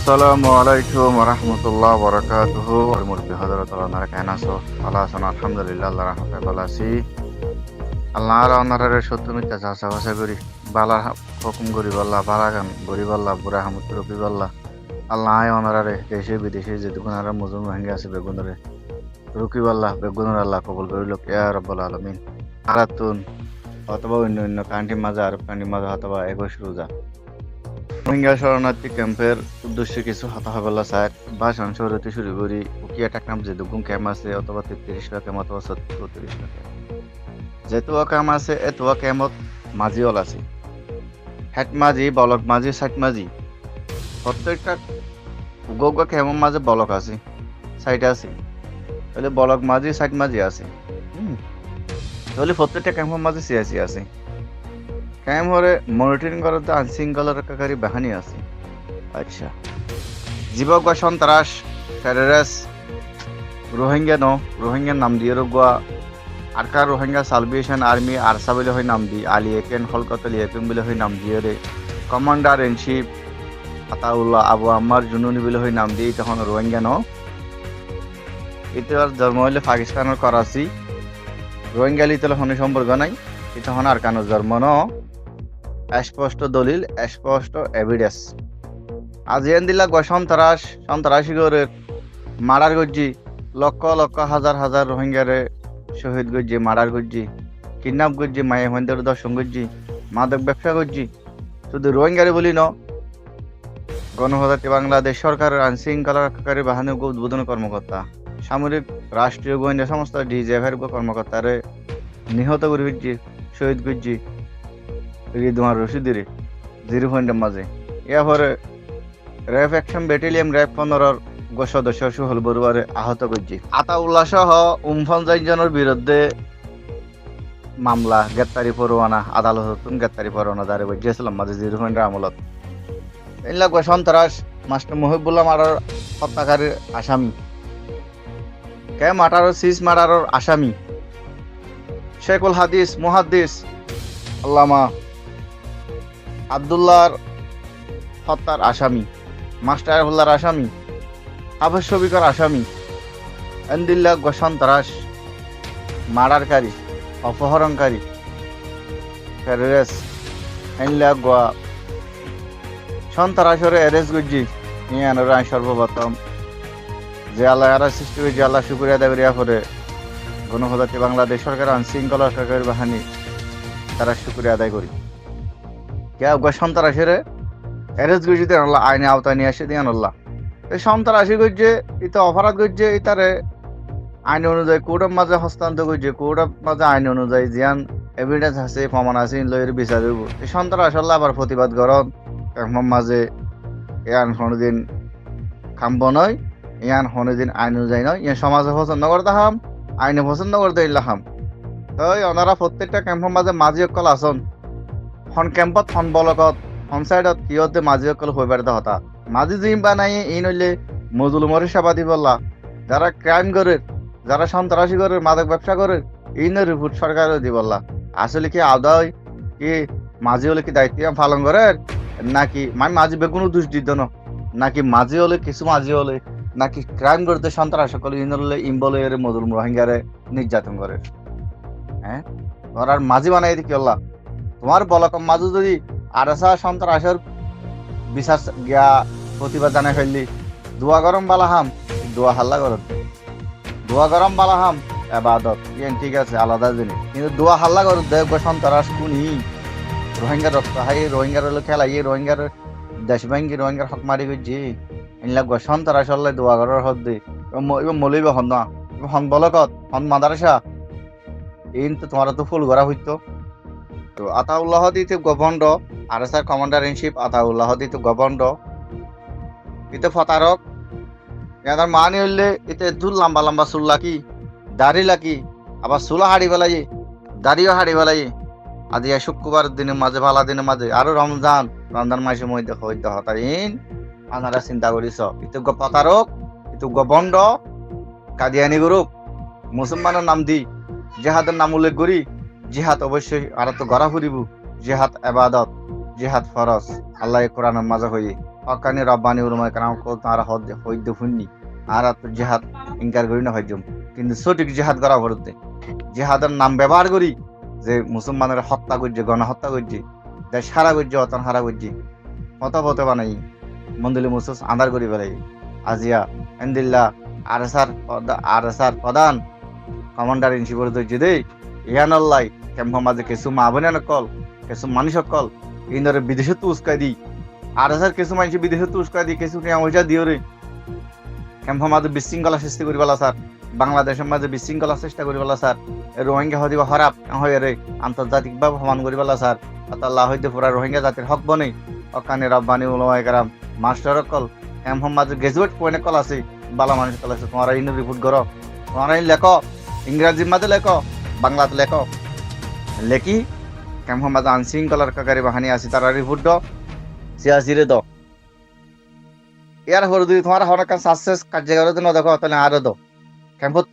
আসসালামু আলাইকুম রহমতুল্লাহ বরকাতুহ মুরব্বী হযরত আল্লাহর কায়নাসো আল্লাহ সানা আলহামদুলিল্লাহ আল্লাহ রাহমাতে ভালো আছি। আল্লাহ আর অনারে সত্য মিথ্যা চাষা ভাষা করি বালা হুকুম করি বল্লা বালা গান গরি বল্লা বুড়া হামুদ রবি বল্লা আল্লাহ আয় অনারে দেশে বিদেশে যেটুকুন আর মজুম ভাঙ্গে আছে বেগুনরে রুকি বল্লা বেগুনের আল্লাহ কবুল করিল ইয়া রাব্বুল আলামিন। আরাতুন অথবা অন্য অন্য কান্ট্রি মাঝে আরব কান্ট্রি মাঝে অথবা 21 রোজা রোহিঙ্গা শরণার্থী ক্যাম্পের উদ্দেশ্যে কিছু হতাহবেলা সাইড ভাষণ শহরতে শুরু করি উকিয়া টাকনাম যে দুগুম ক্যাম্প আছে অথবা 33 ক্যাম্প অথবা 34 ক্যাম্প যেতুয়া ক্যাম্প আছে এতুয়া ক্যাম্পত মাঝিওল আছে হেড মাঝি বলক মাঝি সাইড মাঝি প্রত্যেকটা উগা ক্যাম্পের মাঝে বলক আছে সাইড আছে তাহলে বলক মাঝি সাইড মাঝি আছে তাহলে প্রত্যেকটা ক্যাম্পের মাঝে সিয়াসি আছে ক্যাম্প হরে মনিটরিং করার তো আইনশৃঙ্খলা রক্ষাকারী বাহিনী আছে। আচ্ছা জীবক বা সন্ত্রাস টেররিস্ট রোহিঙ্গা নাম দিয়ে রোগা আরকার রোহিঙ্গা সালভেশন আর্মি আরসা বলে হয় নাম দি আলিয়েকেন হলকত লিয়েকেন বলে হয় নাম দিয়ে রে commander in chief Ataullah Abu আম্মার জুনুনি বলে হয় নাম দিয়ে তখন রোহিঙ্গা ইতার জন্ম হইলে পাকিস্তানের করাচি রোহিঙ্গা লিতলে হনে সম্পর্ক নাই তখন আর কানো জন্ম স্পষ্ট দলিল স্পষ্ট এভিডেন্স আজিয়ান দিলা সন্ত্রাসী করে মার্ডার করছি লক্ষ লক্ষ হাজার হাজার রোহিঙ্গারে শহীদ করছি মার্ডার করছি কিডন্যাপ করছি মায়ে মন্দির দর্শন করছি মাদক ব্যবসা করছি শুধু রোহিঙ্গারে বলি গণপ্রজাতন্ত্রী বাংলাদেশ সরকারের আইনশৃঙ্খলা রক্ষাকারী বাহিনীর উদ্বোধন কর্মকর্তা সামরিক রাষ্ট্রীয় গোয়েন্দা সংস্থা ডিজিএফের কর্মকর্তারে নিহত করে ফিরছি শহীদ করছি রিদওয়ান রশিদিরে 0 পয়েন্টের মাঝে এরপরে র্যাব অ্যাকশন ব্যাটালিয়ন র্যাব 15 সদস্য সুহল বড়ুয়ারে আহত করছি আতাউল্লাহ সহ উমফান জনের বিরুদ্ধে মামলা গ্রেপ্তারি পরোয়ানা আদালত গ্রেপ্তারি পরোয়ানা জারি করছিলাম মাঝে 0 পয়েন্টের আমলত এইলা সন্ত্রাস মাস্টার মহিবুল্লাহ মার্ডার হত্যাকারীর আসামি মার্ডারের সিজ মার্ডারের আসামি শেখুল হাদিস মুহাদ্দিস আল্লামা আব্দুল্লাহর হত্যার আসামি মাস্টার হল্লার আসামি হাফেজ শফিকর আসামি এন্দিল্লা সন্ত্রাস মার্ডারকারী অপহরণকারী টেররিস্ট এনলা সন্ত্রাসরে অ্যারেস্ট করছি ইয়ানোর সর্বপ্রথম যে আল্লাহ সৃষ্টি হয়েছে আল্লাহ শুক্রিয়া আদায় করিয়া করে গণপ্রজাতন্ত্রী বাংলাদেশ সরকার আইনশৃঙ্খলা রক্ষাকারী বাহিনী তারা শুক্রিয়া আদায় করি সন্ত্রাসের অ্যারেস্ট করছি আল্লাহ আইনে আওতায় নিয়ে আসে দিয়ে আল্লাহ এই সন্ত্রাসী করছে এটা অপরাধ করছে তারে আইন অনুযায়ী কোর্টের মাঝে হস্তান্তর করছে কোর্টের মাঝে আইন অনুযায়ী জিয়ান এভিডেন্স আছে প্রমাণ আছে লয়ের বিচার হইব এই সন্ত্রাস আল্লাহ আবার প্রতিবাদ করন মাঝে ইয়ান কোনোদিন খামব নয় ইয়ান কোনোদিন আইন অনুযায়ী নয় ইয়ান সমাজে পছন্দ করতে হাম আইনে পছন্দ করতে ইল্লাহাম তাই ওনারা প্রত্যেকটা ক্যাম্পের মাঝে মাঝি অকল আসন হন ক্যাম্পত হন বলকত হন সাইডত কিয়তে মাঝি অকল হইবার হতা মাঝি জিম বানাই ইন হইলে মজলুমরে সেবা দিবল্লা যারা ক্রাইম করে যারা সন্ত্রাসী করে মাদক ব্যবসা করে ইনের রিপোর্ট সরকারও দিবল্লা আসলে কি আদায় কি মাঝি হলে কি দায়িত্ব পালন করে নাকি মাঝি বেগুনো দোষ দিত নাকি মাঝি হলে কিছু মাঝি হলে নাকি ক্রাইম করতে সন্ত্রাস সকল ইনলে ইম্বলে মজলুম রোহিঙ্গারে নির্যাতন করে হ্যাঁ তোমার মাঝি বানাই দি কি আল্লাহ তোমার বলকম মাঝু যদি আরসা সন্ত্রাসের বিচার গিয়া প্রতিবাদ জানাই ফেললি দোয়া গরম বালাহাম দোয়া হাল্লা করত দোয়া গরম বালাহাম এবাদত ঠিক আছে আলাদা জিনিস কিন্তু দোয়া হাল্লা করত দেখব সন্ত্রাস কোনি রোহিঙ্গার রক্ত হাই রোহিঙ্গার হলো খেলা রোহিঙ্গার দেশ ভাঙ্গি রোহিঙ্গার হক মারি করছি ইনলা সন্ত্রাস হল্লাই দোয়া গরর হদ দে মলিব হন না হন বলকত হন মাদারসা ইন তো তোমার তো ফুল গড়া হইতো তো আতাউল্লাহ দিতে গভর্নর আরএসআর কমান্ডার ইন চিফ আতাউল্লাহ দিতে গভর্নর ইতে ফতারক ইয়াদার মানি হইলে ইতে দুল লম্বা লম্বা চুল লাকি দাড়ি লাকি আবার চুলা হাড়ি বেলাই দাড়িও হাড়ি বেলাই আজি শুক্রবার দিনের মাঝে ভালা দিনের মাঝে আরো রমজান মাসের মধ্যে হইতে হতাইন আনারা চিন্তা করিস ইতে ফতারক ইতে গভর্নর কাদিয়ানি গ্রুপ মুসলমানের নাম দি জেহাদের নাম উল্লেখ করি জিহাদ অবশ্যই আর তো গড়া ফুরিব জিহাদ এবাদত জিহাদ ফরজ আল্লাহ কোরআনের মাঝে হই অকানি রব্বানি উলামায়ে কেরাম কো তারা হইদ্য ফুন্নি আর তো জিহাদ ইনকার করি না হইজম কিন্তু সঠিক জিহাদ করা পড়তে জিহাদের নাম ব্যবহার করি যে মুসলমানের হত্যা করছে গণহত্যা করছে দেশ হারা করছে অতন হারা করছে মত পথে বানাই মন্দিলে মুসুস আন্ধার করি বেড়াই আজিয়া এন্দিল্লা আর এস আর প্রধান কমান্ডার ইন শিবর দৈর্য দেই ইয়ানাল্লাই কেম্প মাঝে কিছু মা বোনে নকল কিছু মানুষ সকল ইন্দরে বিদেশে তো উস্কাই দি আর কিছু মানুষ বিদেশে তো উস্কাই দি কিছু নিয়ে ওইটা দিও রে কেম্প মাঝে বিশৃঙ্খলা সৃষ্টি করি বলা স্যার বাংলাদেশের মাঝে বিশৃঙ্খলা চেষ্টা করি বলা স্যার রোহিঙ্গা হদিবা হরাপ হয়ে রে আন্তর্জাতিকভাবে সমান করি বলা স্যার আল্লাহ হইতে পুরা রোহিঙ্গা জাতির হক বনে অকানি রব্বানি উলামায়ে কেরাম মাস্টার সকল কেম্প মাঝে গ্রাজুয়েট পয়েন্ট কল আছে বালা মানুষ কল আছে তোমার ইন রিপোর্ট করো তোমার লেখো ইংরাজির মাঝে লেখো বাংলাতে লেখো লেখি কেম্প মাঝে আইনশৃঙ্খলার কাকারি বাহিনী আছে তারা রিপোর্ট দাও সিয়াসিরে দাও ইয়ার পরে যদি তোমার হওয়ার কাছে সাকসেস কার্যকর না দেখো তাহলে আরো দাও ক্যাম্পত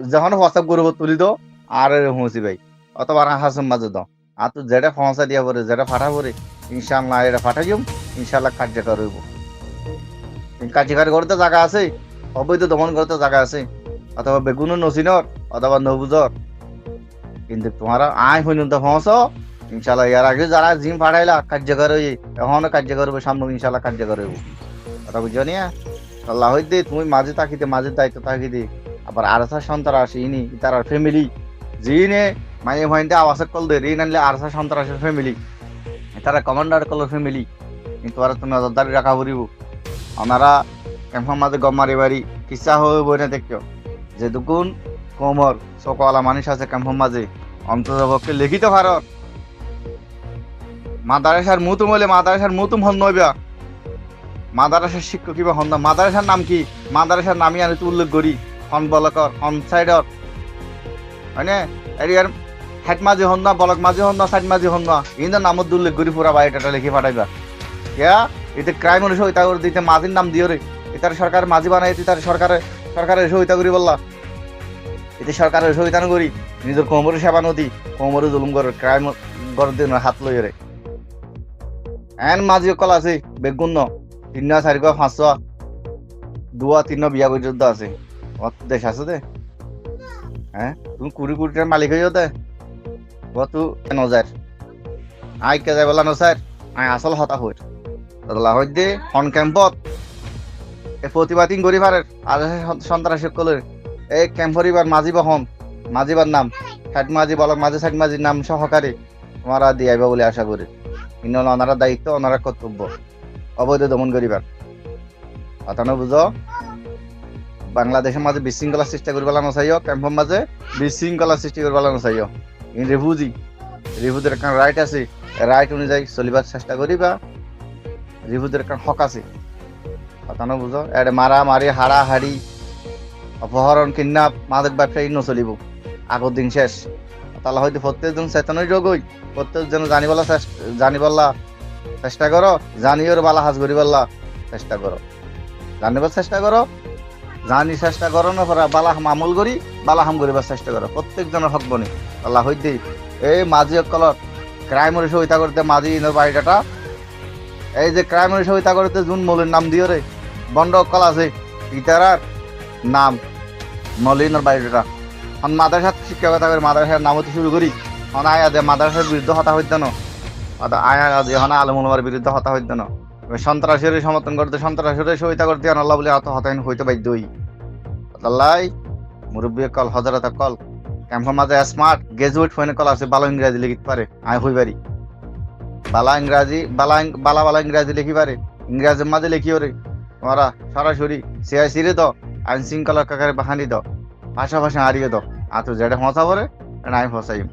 যখন হোয়াটসঅ্যাপ করব তুলি দাও আর হুঁসি ভাই অথবা হাসুম মাঝে দাও আর তো যেটা ফসা দিয়া পরে যেটা ফাটা পরে ইনশাল্লাহ এটা ফাটা যাম ইনশাল্লাহ কার্যকর হইব কার্যকর করতে জায়গা আছে অবৈধ দমন করতে জায়গা আছে অথবা বেগুন নসিনর অথবা নবুজর কিন্তু তোমার আয় পর্যন্ত ফস ইনশাল্লাহ এর আগে যারা জিম ফাটাইলা কার্যকর হই এখনো কার্যকর হবে সামনে ইনশাল্লাহ কার্যকর হইব কথা বুঝছো নিয়া আল্লাহ হইতে তুমি মাঝে তাকিতে মাঝে দায়িত্ব তাকিতে আবার আরসা সন্ত্রাস ইনি তার ফ্যামিলি যিনি মায়ে ভাইন্টে আওয়াজ কল দে ঋণ আনলে আরসা সন্ত্রাসের ফ্যামিলি তারা কমান্ডার কলের ফ্যামিলি কিন্তু আর তো নজরদারি রাখা পড়িব ওনারা ক্যাম্পের মাঝে গম মারি বাড়ি কিসা হয়ে বই না দেখিও যে দুকুন কোমর সকলা মানুষ আছে ক্যাম্পের মাঝে অন্ততপক্ষে লিখিত ভারত মাদারেসার মুতুম হলে মাদারেসার মুতুম হন নইবা মাদারাসার শিক্ষক কিবা হন না মাদারাসার নাম কি মাদারাসার নামই আমি উল্লেখ করি হন বলকর হন সাইডর মানে এরিয়ার হেড মাঝি হন না বলক মাঝি হন না সাইড মাঝি হন না ইন্দার নামত উল্লেখ করি পুরা বায়োডাটা লিখে পাঠাইবা ইয়া এতে ক্রাইম সহিতা করে দিতে মাঝির নাম দিও রে এটার সরকার মাঝি বানাই তার সরকারের সহিতা করি বললা এতে সরকারের সহিতা করি নিজের কোমরে সেবা নদী কোমরে জুলুম করে ক্রাইম করে দিন হাত লই রে এন মাঝি কল আছে বেগুন 3 4 5 2 3 বিয়া পর্যন্ত আছে অত দেশ আছে দে হ্যাঁ তুমি 20 টাকার মালিক হয়ে যেতে কত নজার আই কে যাই বলা নসার আই আসল হতা হই দাদা হই দে হন ক্যাম্পত এ প্রতিবাদিন গরিবারের আর সন্ত্রাস সকলের এই ক্যাম্প পরিবার মাঝিবার নাম হেড মাঝি বলক মাঝি সাইড মাঝির নাম সহকারী তোমরা দিয়ে আইবা বলে আশা করি কিন্তু ওনারা দায়িত্ব ওনারা কর্তব্য অবৈধ দমন করিবার কথা না বুঝো বাংলাদেশের মাঝে বিশৃঙ্খলা সৃষ্টি করবার নচাইও ক্যাম্পের মাঝে বিশৃঙ্খলা সৃষ্টি করবার নচাইও ইন রিফুজির একটা রাইট আছে রাইট অনুযায়ী চলিবার চেষ্টা করিবা রিফুজির একটা হক আছে কথা না বুঝো এটা মারামারি হাড়াহাড়ি অপহরণ কিডন্যাপ মাদক ব্যবসায়ী নচলিব আগর দিন শেষ তাহলে হয়তো প্রত্যেকজন চেতনের যোগ হই প্রত্যেকজন জানিবল্লা চেষ্টা করো জানিওর বালা হাজ করিবল্লা চেষ্টা করো জানিবার চেষ্টা করো জানি চেষ্টা করো না পরে বালা হাম আমল করি বালা হাম করিবার চেষ্টা করো প্রত্যেকজনের হক বনি আল্লাহ হইতে এই মাঝি অকলত ক্রাইমের সহিতা করতে মাঝি ইনের বাড়িটা এই যে ক্রাইমের সহিতা করতে জুন মৌলির নাম দিও রে বন্ড অকল আছে ইতারার নাম মৌলিনের বাড়িটা হন মাদ্রাসার শিক্ষকতা করে মাদ্রাসার নাম হতে শুরু করি হন আয়া যে মাদ্রাসার বিরুদ্ধে হতা হইতে না আয়া যে হন আলমুলমার বিরুদ্ধে হতা হইতে না সন্ত্রাসের সমর্থন করতে সন্ত্রাসের সহিতা করতে আল্লাহ বলে হতাহীন হইতে বাধ্যই আল্লাহ মুরব্বী কল হজরত কল ক্যাম্পের মাঝে স্মার্ট গ্রাজুয়েট ফোনে কল আছে ভালো ইংরাজি লিখিতে পারে আয় হই পারি বালা ইংরাজি লিখি পারে ইংরাজির মাঝে লিখিও রে তোমরা সরাসরি সিআইসি রে দাও আইন শৃঙ্খলা কাকারে বাহানি দাও পাশাপাশি হারিয়ে দাও আর তো যেটা ফসা পরে আমি ফসাইম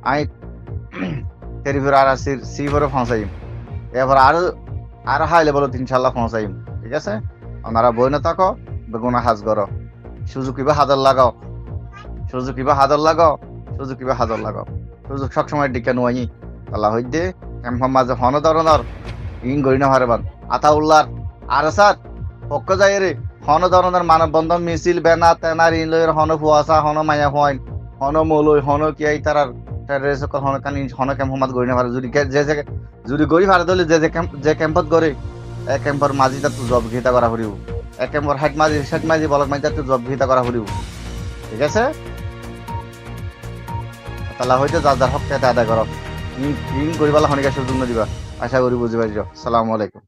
আই তেরিপুর আর সি পরে ফসাইম এবার আরো হাই লেভেল ইনশাল্লাহ পৌঁছাইম ঠিক আছে ওনারা বই না থাকো বেগুনা হাজ করো সুযোগ হাজার লাগাও সুযোগ সবসময় ডিকে নুয়াই আল্লাহ হইদে ক্যাম্পের মাঝে হন ধরনের ইন গড়ি না হারবান আতাউল্লাহ আর স্যার পক্ষ যায় রে হন ধরনের মানববন্ধন মিছিল বেনা তেনার ইন লইর হন ফুয়াশা হন মায়া হইন হন মৌলই হন কি তারার টেররিস্ট হন কানি হন ক্যাম্পের মাঝে গড়ি না হারে যদি যদি গরিব হারে ধরলে যে ক্যাম্পত করে এক ক্যাম্পর মাঝি তার তো জব ঘিতা করা ফুরিব এক ক্যাম্পর হেড মাঝি বলক মাঝি তার তো জব ঘিতা করা ফুরিব ঠিক আছে তাহলে হয়তো যার হক খেতে আদায় করো ঋণ করিবালা হনিকা সুযোগ দিবা আশা করি বুঝি পারিছ সালামু আলাইকুম